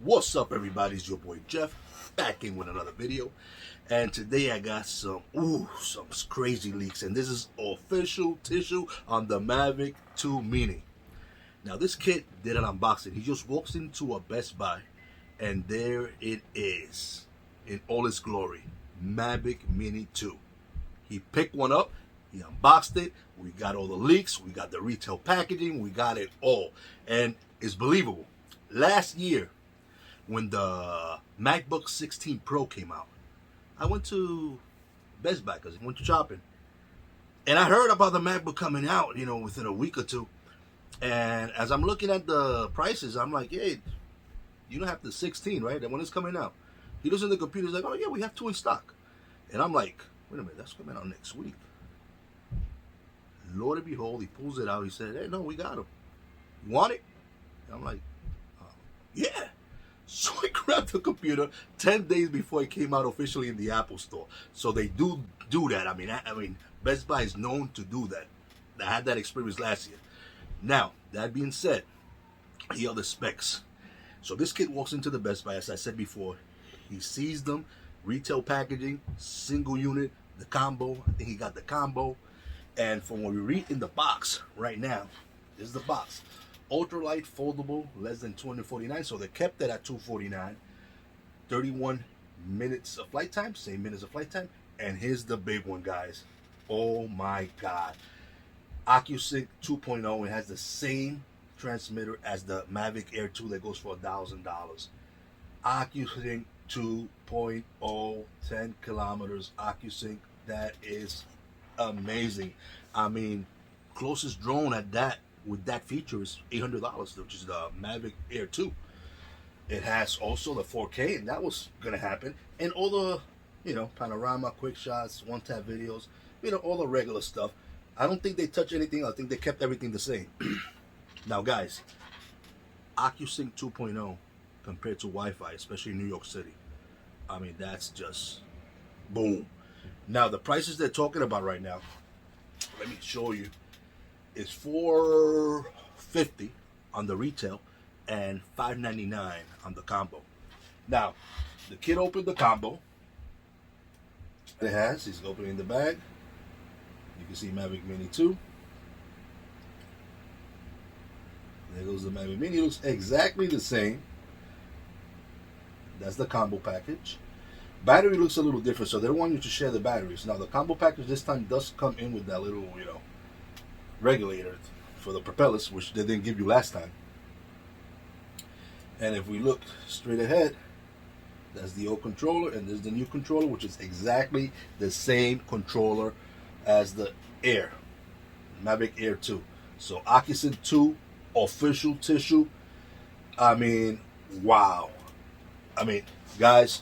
What's up, everybody? It's your boy Jeff, back in with another video. And today I got some crazy leaks. And this is official tissue on the Mavic 2 Mini. Now this kid did an unboxing. He just walks into a Best Buy and there it is in all its glory. Mavic Mini 2. He picked one up, he unboxed it, we got all the leaks, we got the retail packaging, we got it all. And it's believable. Last year, when the MacBook 16 Pro came out, I went to Best Buy because I went to shopping. And I heard about the MacBook coming out, within a week or two. And as I'm looking at the prices, I'm like, hey, you don't have the 16, right? And when it's coming out, he looks in the computer, he's like, oh yeah, we have two in stock. And I'm like, wait a minute, that's coming out next week. Lord and behold, he pulls it out. He said, hey, no, we got them. You want it? And I'm like, yeah. So I grabbed the computer 10 days before it came out officially in the Apple Store. So they do that. I mean, Best Buy is known to do that. I had that experience last year. Now, that being said, here are the specs. So this kid walks into the Best Buy, as I said before. He sees them, retail packaging, single unit, the combo. I think he got the combo. And from what we read in the box right now, this is the box. Ultralight, foldable, less than $249, so they kept it at $249. 31 minutes of flight time, same minutes of flight time. And here's the big one, guys. Oh my God. OcuSync 2.0, it has the same transmitter as the Mavic Air 2 that goes for $1,000. OcuSync 2.0, 10 kilometers, OcuSync, that is amazing. I mean, closest drone at that with that feature is $800, which is the Mavic Air 2. It has also the 4K, and that was gonna happen, and all the panorama, quick shots, one-tap videos, all the regular stuff. I don't think they touched anything. I think they kept everything the same. Now, guys, OcuSync 2.0 compared to Wi-Fi, especially in New York City, I mean, that's just boom. Now, the prices they're talking about right now, let me show you. It's $450 on the retail and $599 on the combo. Now, the kid opened the combo. He's opening the bag. You can see Mavic Mini 2. There goes the Mavic Mini. It looks exactly the same. That's the combo package. Battery looks a little different, so they don't want you to share the batteries. Now, the combo package this time does come in with that little, regulator for the propellers, which they didn't give you last time. And if we look straight ahead, that's the old controller, and there's the new controller, which is exactly the same controller as the Air, Mavic Air 2. So OcuSync 2 official tissue. I mean, wow. I mean, guys,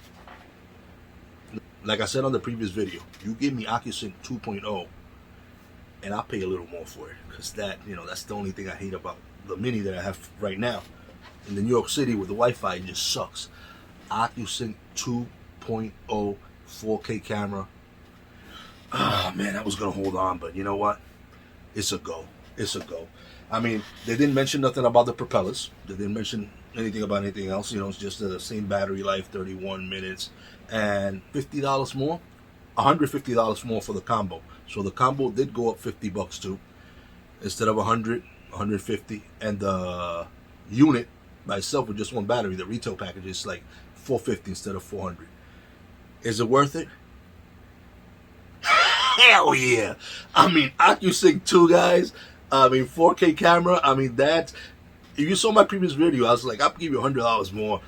like I said on the previous video, you give me OcuSync 2.0 and I'll pay a little more for it, because that's the only thing I hate about the Mini that I have right now. In the New York City with the Wi-Fi, it just sucks. OcuSync 2.0 4K camera. Oh man, I was gonna hold on, but you know what? It's a go. It's a go. I mean, they didn't mention nothing about the propellers. They didn't mention anything about anything else. It's just the same battery life, 31 minutes, and $50 more. $150 more for the combo. So the combo did go up $50 too. Instead of 100, 150, and the unit by itself with just one battery, the retail package is like $450 instead of $400. Is it worth it? Hell yeah! I mean, OcuSync 2, guys. I mean, 4K camera. I mean, that. If you saw my previous video, I was like, I'll give you $100 more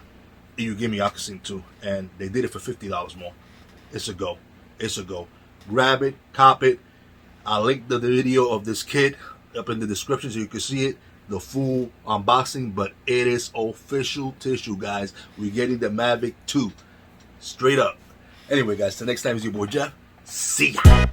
if you give me OcuSync 2, and they did it for $50 more. It's a go. It's a go. Grab it, cop it. I'll link the video of this kit up in the description so you can see it, the full unboxing, but it is official tissue, guys. We're getting the Mavic 2. Straight up. Anyway, guys, till next time, is your boy Jeff. See ya.